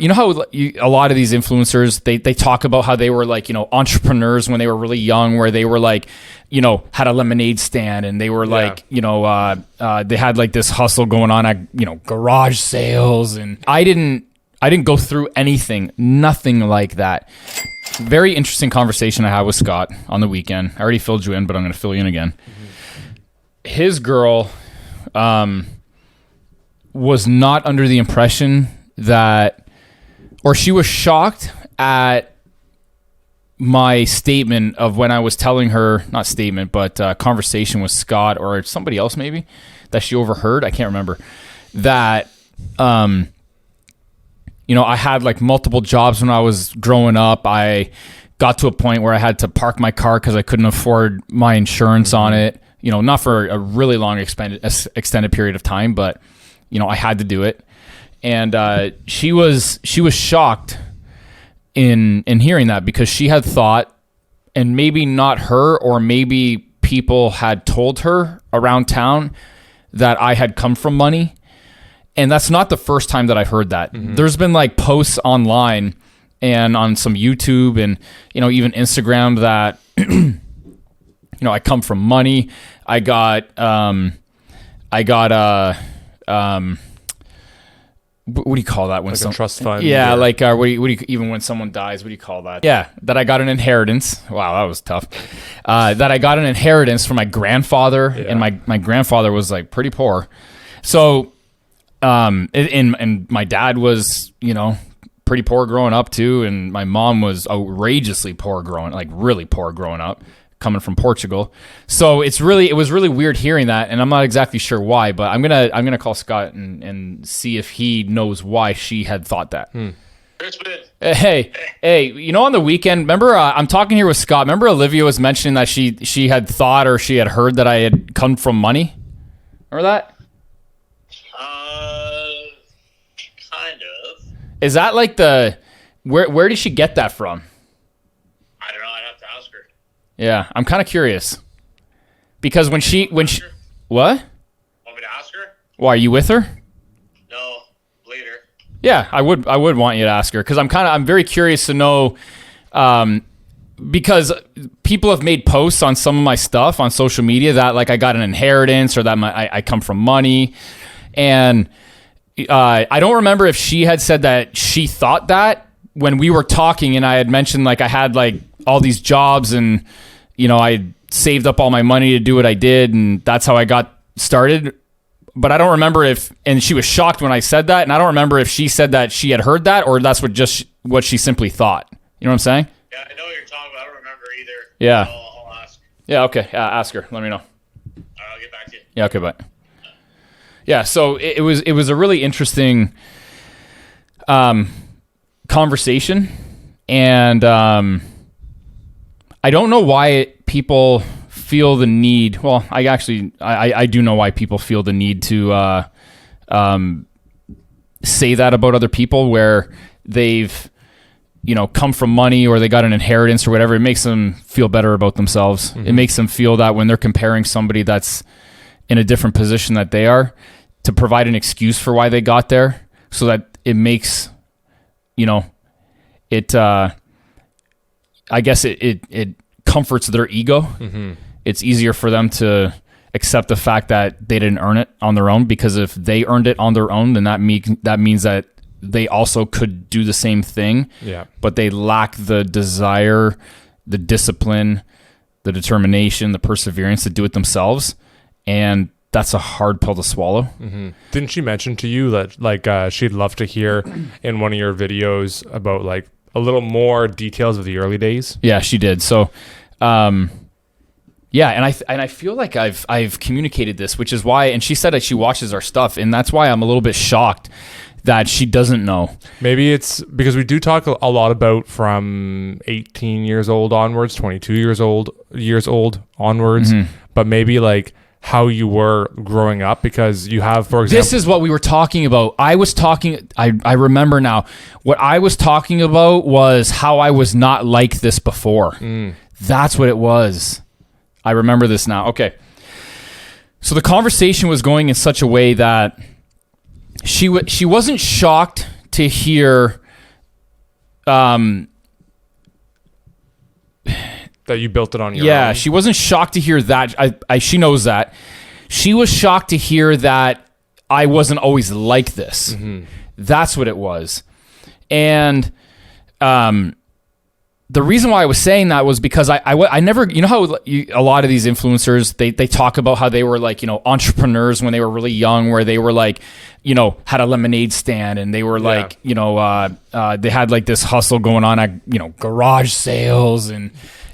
you know how a lot of these influencers, they talk about how they were like, you know, entrepreneurs when they were really young, where they were like, you know, had a lemonade stand and they were like, you know, they had like this hustle going on at, you know, garage sales. And I didn't go through nothing like that. Very interesting conversation I had with Scott on the weekend. I already filled you in, but I'm going to fill you in again. His girl was not under the impression that, or she was shocked at my statement of when I was telling her, not statement, but conversation with Scott or somebody else maybe that she overheard. I can't remember that, you know, I had like multiple jobs when I was growing up. I got to a point where I had to park my car because I couldn't afford my insurance on it, you know, not for a really long extended period of time, but you know, I had to do it. And she was shocked in hearing that, because she had thought, and maybe not her, or maybe people had told her around town that I had come from money. And that's not the first time that I've heard that. There's been like posts online and on some YouTube and, you know, even Instagram that, you know, I come from money. I got what do you call that when like a trust fund? Yeah, like what do you even when someone dies, what do you call that? Yeah, that I got an inheritance. Wow, that was tough. That I got an inheritance from my grandfather, and my grandfather was like pretty poor. So, and my dad was, you know, pretty poor growing up too, and my mom was outrageously poor really poor growing up, coming from Portugal. So it was really weird hearing that, and I'm not exactly sure why, but I'm gonna call Scott and see if he knows why she had thought that. Hey, you know, on the weekend, remember I'm talking here with Scott. Remember Olivia was mentioning that she had thought, or she had heard that I had come from money. Remember that? Kind of. Is that like where did she get that from? I don't know. I'd have to ask her. Yeah, I'm kind of curious. Because when she what? Want me to ask her? Why, are you with her? No, later. Yeah, I would want you to ask her, because I'm very curious to know, because people have made posts on some of my stuff on social media that like I got an inheritance, or that I come from money, and I don't remember if she had said that she thought that when we were talking, and I had mentioned like I had like all these jobs, and you know, I saved up all my money to do what I did, and that's how I got started. But I don't remember and she was shocked when I said that, and I don't remember if she said that she had heard that, or that's what she simply thought. You know what I'm saying? Yeah, I know what you're talking about. I don't remember either. Yeah. I'll ask. Yeah, okay. Ask her. Let me know. I'll get back to you. Yeah, okay, bye. Yeah, so it was a really interesting conversation, and I don't know why people feel the need. Well, I do know why people feel the need to say that about other people, where they've, you know, come from money, or they got an inheritance or whatever. It makes them feel better about themselves. It makes them feel that when they're comparing somebody that's in a different position that they are, to provide an excuse for why they got there, so that it makes, you know, it, I guess it comforts their ego. It's easier for them to accept the fact that they didn't earn it on their own, because if they earned it on their own, then that means that they also could do the same thing. Yeah. But they lack the desire, the discipline, the determination, the perseverance to do it themselves. And that's a hard pill to swallow. Didn't she mention to you that like she'd love to hear in one of your videos about like a little more details of the early days? Yeah, she did. So, yeah, and I feel like I've communicated this, which is why. And she said that she watches our stuff, and that's why I'm a little bit shocked that she doesn't know. Maybe it's because we do talk a lot about from 18 years old onwards, 22 years old onwards, but maybe like how you were growing up, because you have, for example... This is what we were talking about. I remember now. What I was talking about was how I was not like this before. That's what it was. I remember this now. Okay. So the conversation was going in such a way that she wasn't shocked to hear That you built it on your own? She wasn't shocked to hear that. She knows that. She was shocked to hear that I wasn't always like this. Mm-hmm. That's what it was. And the reason why I was saying that was because I never, you know how a lot of these influencers, they talk about how they were like, entrepreneurs when they were really young, where they were like, had a lemonade stand and they were like, they had like this hustle going on at, garage sales and,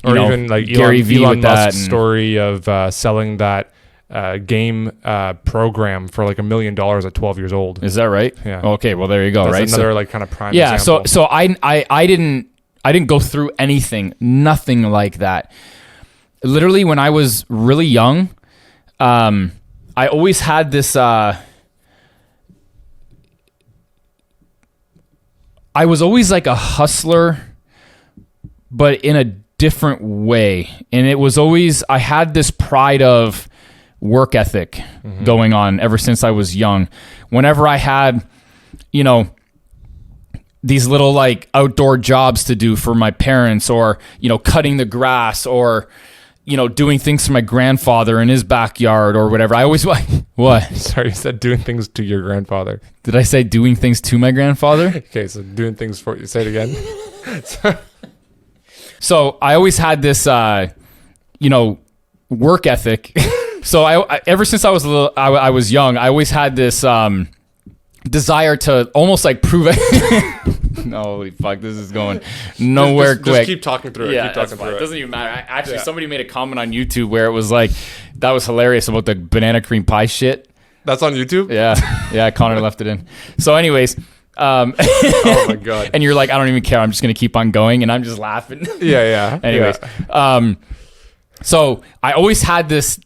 even like Gary Vee Elon with that Musk's story of selling that game program for like $1 million at 12 years old. Is that right? Yeah. Okay. Well, there you go. That's right. Another like kind of prime yeah. example. So I didn't go through nothing like that. Literally, when I was really young, I always had this. I was always like a hustler, but in a different way. And it was always, I had this pride of work ethic going on ever since I was young. Whenever I had, these little like outdoor jobs to do for my parents, or, cutting the grass, or, doing things for my grandfather in his backyard or whatever. I always, what? Sorry, you said doing things to your grandfather. Did I say doing things to my grandfather? Okay, so doing things for you. Say it again. So I always had this, work ethic. So I ever since I was I was young, I always had this desire to almost like prove it. No, holy fuck, this is going nowhere quick. Just keep talking through it. Yeah, keep talking through it doesn't even matter. Actually, somebody made a comment on YouTube where it was like, that was hilarious about the banana cream pie shit. That's on YouTube? Yeah, Connor left it in. So anyways, oh my god. And you're like, I don't even care, I'm just gonna keep on going, and I'm just laughing. Yeah. Anyways, so I always had this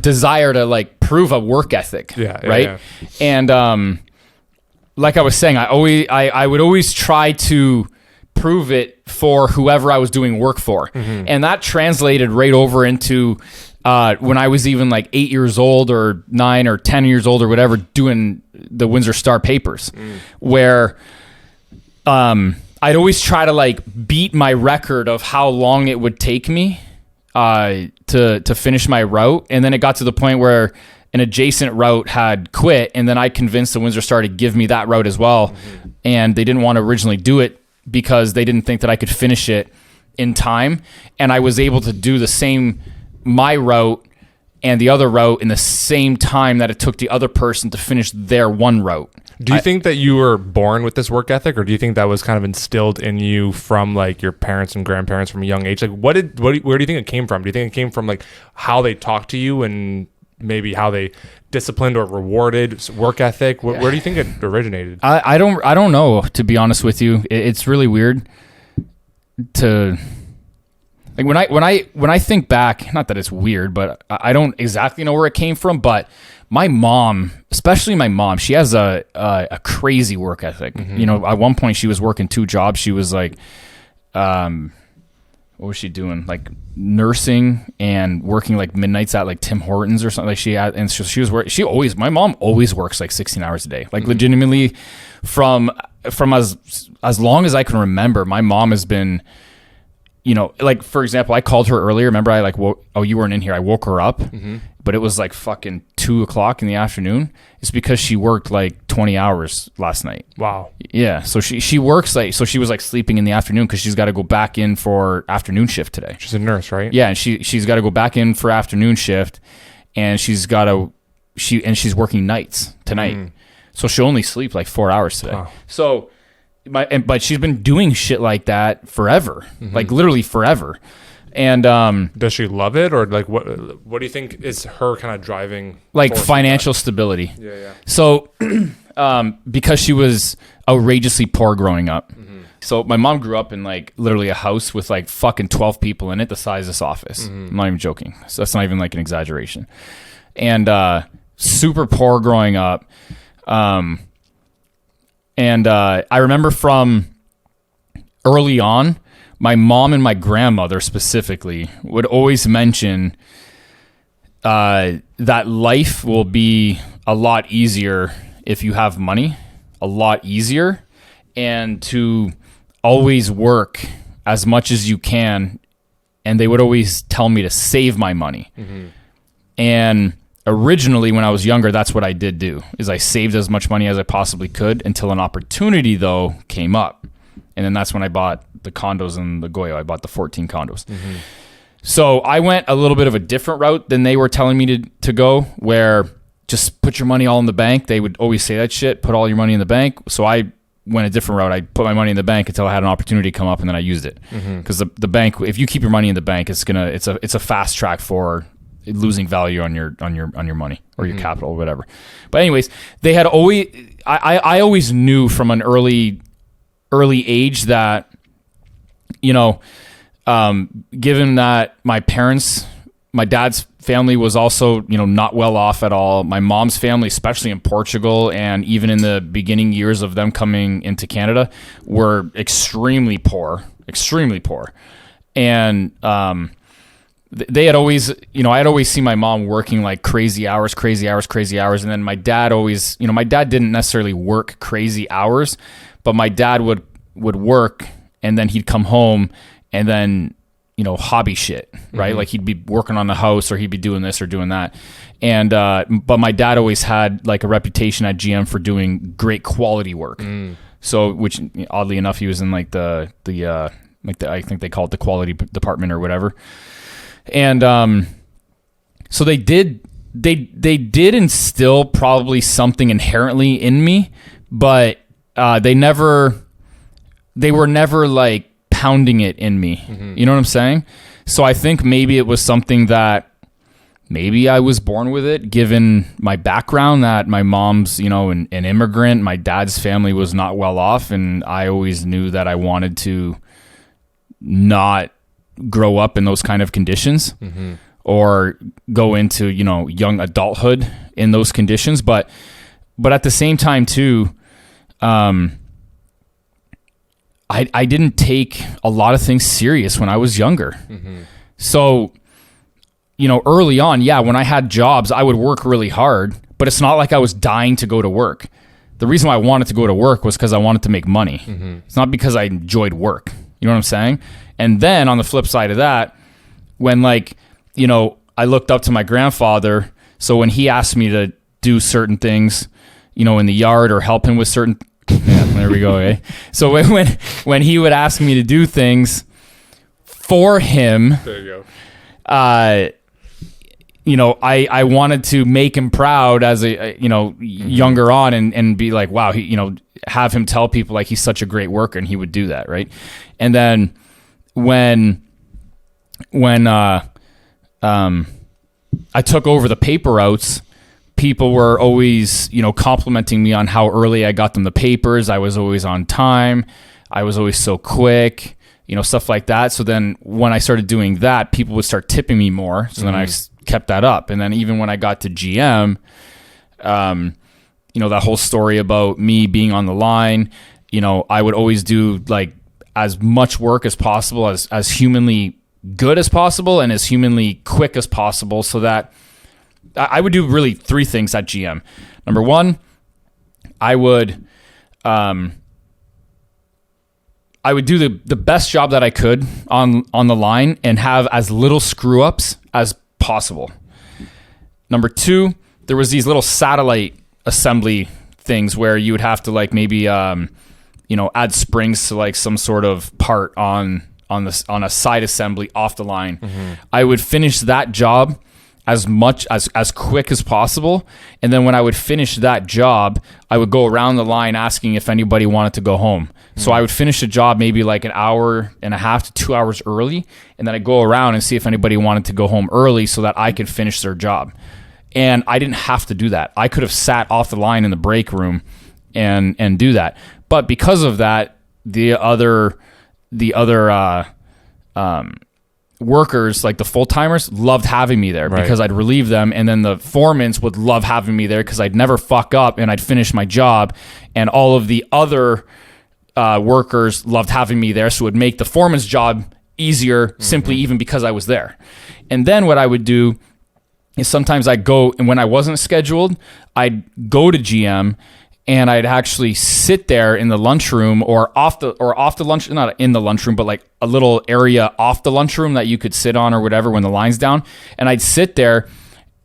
desire to like prove a work ethic. Right. Yeah. And like I was saying, I would always try to prove it for whoever I was doing work for. Mm-hmm. And that translated right over into when I was even like 8 years old or 9 or 10 years old or whatever, doing the Windsor Star papers, where I'd always try to like beat my record of how long it would take me to finish my route. And then it got to the point where an adjacent route had quit, and then I convinced the Windsor Star to give me that route as well. Mm-hmm. And they didn't want to originally do it because they didn't think that I could finish it in time. And I was able to do the same, my route and the other route in the same time that it took the other person to finish their one route. Do you think that you were born with this work ethic, or do you think that was kind of instilled in you from like your parents and grandparents from a young age? Like where do you think it came from? Do you think it came from like how they talked to you and maybe how they disciplined or rewarded work ethic? Where do you think it originated? I don't know, to be honest with you. It's really weird to like when I think back, not that it's weird, but I don't exactly know where it came from. But my mom, especially my mom, she has a crazy work ethic. Mm-hmm. At one point she was working 2 jobs. She was like, what was she doing? Like nursing and working like midnights at like Tim Hortons or something. Like she was my mom always works like 16 hours a day. Like legitimately from as long as I can remember, my mom has been, like for example, I called her earlier. Remember I like, you weren't in here. I woke her up, but it was like fucking 2:00 in the afternoon. It's because she worked like 20 hours last night. Wow. Yeah. So she works like, so she was like sleeping in the afternoon because she's got to go back in for afternoon shift today. She's a nurse, right? Yeah. And she's got to go back in for afternoon shift, and she's working nights tonight. So she'll only sleep like 4 hours today. Wow. So but she's been doing shit like that forever, like literally forever. And does she love it, or like what do you think is her kind of driving, like financial stability? Yeah. So because she was outrageously poor growing up. So my mom grew up in like literally a house with like fucking 12 people in it, the size of this office. I'm not even joking. So that's not even like an exaggeration. And super poor growing up. And I remember from early on, my mom and my grandmother specifically would always mention that life will be a lot easier if you have money, a lot easier, and to always work as much as you can, and they would always tell me to save my money. And originally, when I was younger, that's what I did do, is I saved as much money as I possibly could until an opportunity, though, came up. And then that's when I bought the condos in the Goyo. I bought the 14 condos. So I went a little bit of a different route than they were telling me to go, where just put your money all in the bank. They would always say that shit, put all your money in the bank. So I went a different route. I put my money in the bank until I had an opportunity come up, and then I used it. Because the bank, if you keep your money in the bank, it's a fast track for losing value on your money or your capital or whatever. But anyways, they had always I always knew from an early age that, you know, given that my dad's family was also, you know, not well off at all. My mom's family, especially in Portugal, and even in the beginning years of them coming into Canada, were extremely poor. And they had always, you know, I'd always see my mom working like crazy hours. And then my dad always, you know, my dad didn't necessarily work crazy hours, but my dad would work, and then he'd come home and then, you know, hobby shit, right? Like he'd be working on the house, or he'd be doing this or doing that. And, but my dad always had like a reputation at GM for doing great quality work. So, which oddly enough, he was in like I think they call it the quality department or whatever. And, so they did instill probably something inherently in me, but, they were never like pounding it in me. You know what I'm saying? So I think maybe it was something that maybe I was born with it, given my background, that my mom's, you know, an immigrant. My dad's family was not well off, and I always knew that I wanted to not grow up in those kind of conditions or go into, you know, young adulthood in those conditions. But at the same time too, I didn't take a lot of things serious when I was younger. So, you know, early on, yeah, when I had jobs, I would work really hard, but it's not like I was dying to go to work. The reason why I wanted to go to work was because I wanted to make money. It's not because I enjoyed work. You know what I'm saying? And then on the flip side of that, when, like, you know, I looked up to my grandfather, so when he asked me to do certain things, you know, in the yard or help him with certain yeah, there we go. Eh? So when he would ask me to do things for him, there you go. You know, I wanted to make him proud as a, you know, younger on, and be like, wow, he, you know, have him tell people like he's such a great worker, and he would do that, right? And then when I took over the paper routes, people were always, you know, complimenting me on how early I got them the papers. I was always on time. I was always so quick, you know, stuff like that. So then when I started doing that, people would start tipping me more. So then I kept that up. And then even when I got to GM, you know, that whole story about me being on the line, you know, I would always do like as much work as possible, as humanly good as possible, and as humanly quick as possible, so that I would do really three things at GM. Number one, I would do the best job that I could on the line and have as little screw ups as possible. Number two, there was these little satellite assembly things where you would have to like maybe you know, add springs to like some sort of part on a side assembly off the line. I would finish that job as much as quick as possible, and then when I would finish that job, I would go around the line asking if anybody wanted to go home. So I would finish the job maybe like an hour and a half to 2 hours early, and then I'd go around and see if anybody wanted to go home early so that I could finish their job. And I didn't have to do that. I could have sat off the line in the break room and do that. But because of that, the other workers, like the full-timers, loved having me there because I'd relieve them, and then the foremans would love having me there because I'd never fuck up and I'd finish my job, and all of the other workers loved having me there, so it would make the foreman's job easier simply even because I was there. And then what I would do is sometimes I'd go, and when I wasn't scheduled, I'd go to GM and I'd actually sit there in the lunchroom or off the lunch, not in the lunchroom, but like a little area off the lunchroom that you could sit on or whatever when the line's down. And I'd sit there,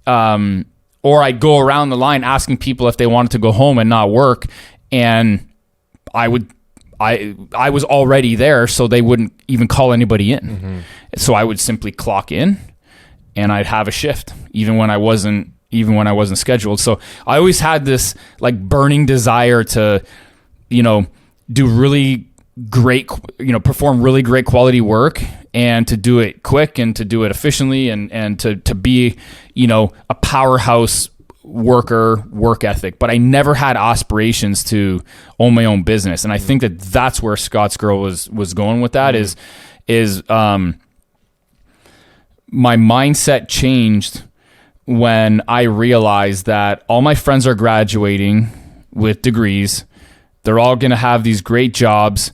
or I'd go around the line asking people if they wanted to go home and not work. And I was already there, so they wouldn't even call anybody in. So I would simply clock in and I'd have a shift, even when I wasn't scheduled. So I always had this like burning desire to, do really great, perform really great quality work and to do it quick and to do it efficiently and to be, a powerhouse work ethic. But I never had aspirations to own my own business. And I think that that's where Scott's Girl was going with that is my mindset changed when I realized that all my friends are graduating with degrees. They're all going to have these great jobs.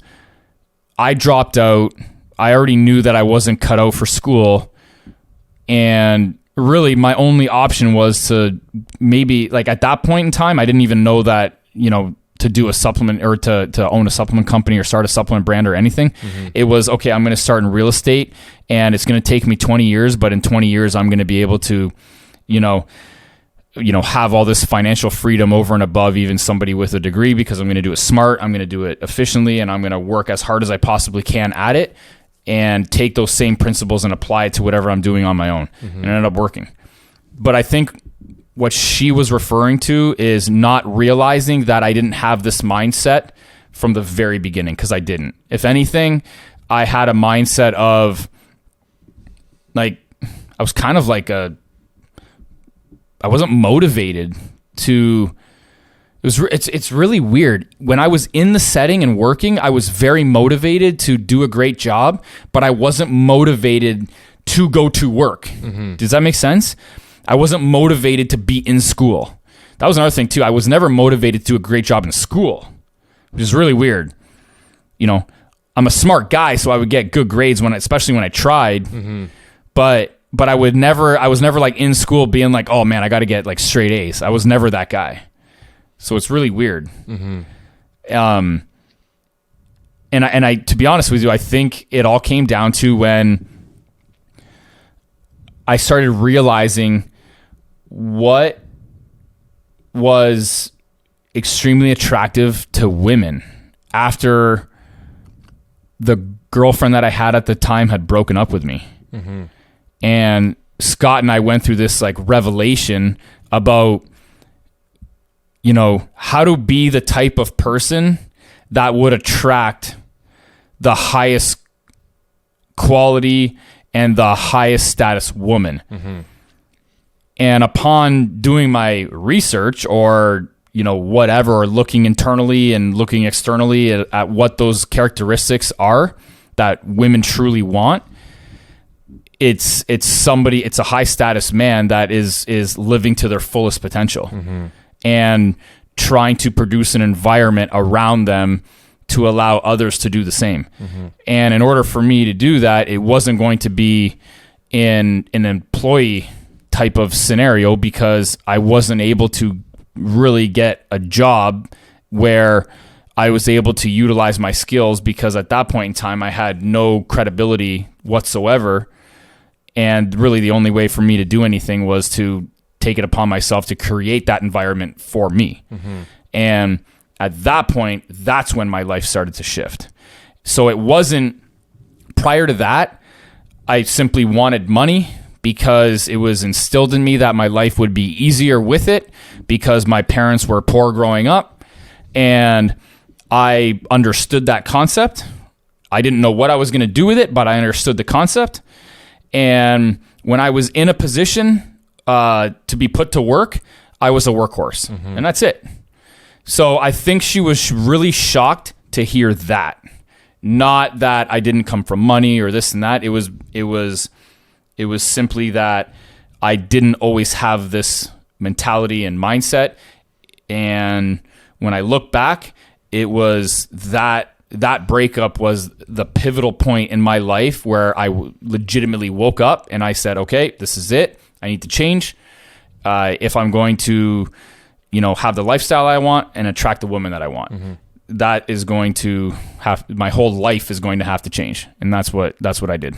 I dropped out. I already knew that I wasn't cut out for school. And really my only option was to maybe, like at that point in time, I didn't even know that, to do a supplement or to own a supplement company or start a supplement brand or anything. It was, okay, I'm going to start in real estate and it's going to take me 20 years, but in 20 years, I'm going to be able to, have all this financial freedom over and above even somebody with a degree, because I'm going to do it smart. I'm going to do it efficiently, and I'm going to work as hard as I possibly can at it and take those same principles and apply it to whatever I'm doing on my own. And it ended up working. But I think what she was referring to is not realizing that I didn't have this mindset from the very beginning, because I didn't. If anything, I had a mindset of like, I was kind of like I wasn't motivated to, it's really weird. When I was in the setting and working, I was very motivated to do a great job, but I wasn't motivated to go to work. Does that make sense? I wasn't motivated to be in school. That was another thing too. I was never motivated to do a great job in school, which is really weird. I'm a smart guy, so I would get good grades especially when I tried, but I was never like in school being like, oh man, I got to get like straight A's. I was never that guy. So it's really weird. And I, to be honest with you, I think it all came down to when I started realizing what was extremely attractive to women after the girlfriend that I had at the time had broken up with me. And Scott and I went through this like revelation about, how to be the type of person that would attract the highest quality and the highest status woman. And upon doing my research or, whatever, or looking internally and looking externally at what those characteristics are that women truly want, it's a high status man that is living to their fullest potential and trying to produce an environment around them to allow others to do the same. And in order for me to do that, it wasn't going to be in an employee type of scenario, because I wasn't able to really get a job where I was able to utilize my skills, because at that point in time, I had no credibility whatsoever. And really the only way for me to do anything was to take it upon myself to create that environment for me. And at that point, that's when my life started to shift. So it wasn't, prior to that, I simply wanted money because it was instilled in me that my life would be easier with it, because my parents were poor growing up. And I understood that concept. I didn't know what I was going to do with it, but I understood the concept. And when I was in a position to be put to work, I was a workhorse. And that's it. So I think she was really shocked to hear that. Not that I didn't come from money or this and that. It was simply that I didn't always have this mentality and mindset. And when I look back, it was that breakup was the pivotal point in my life where I legitimately woke up and I said, okay, this is it. I need to change. If I'm going to, have the lifestyle I want and attract the woman that I want. That is going to have, my whole life is going to have to change. And that's what I did.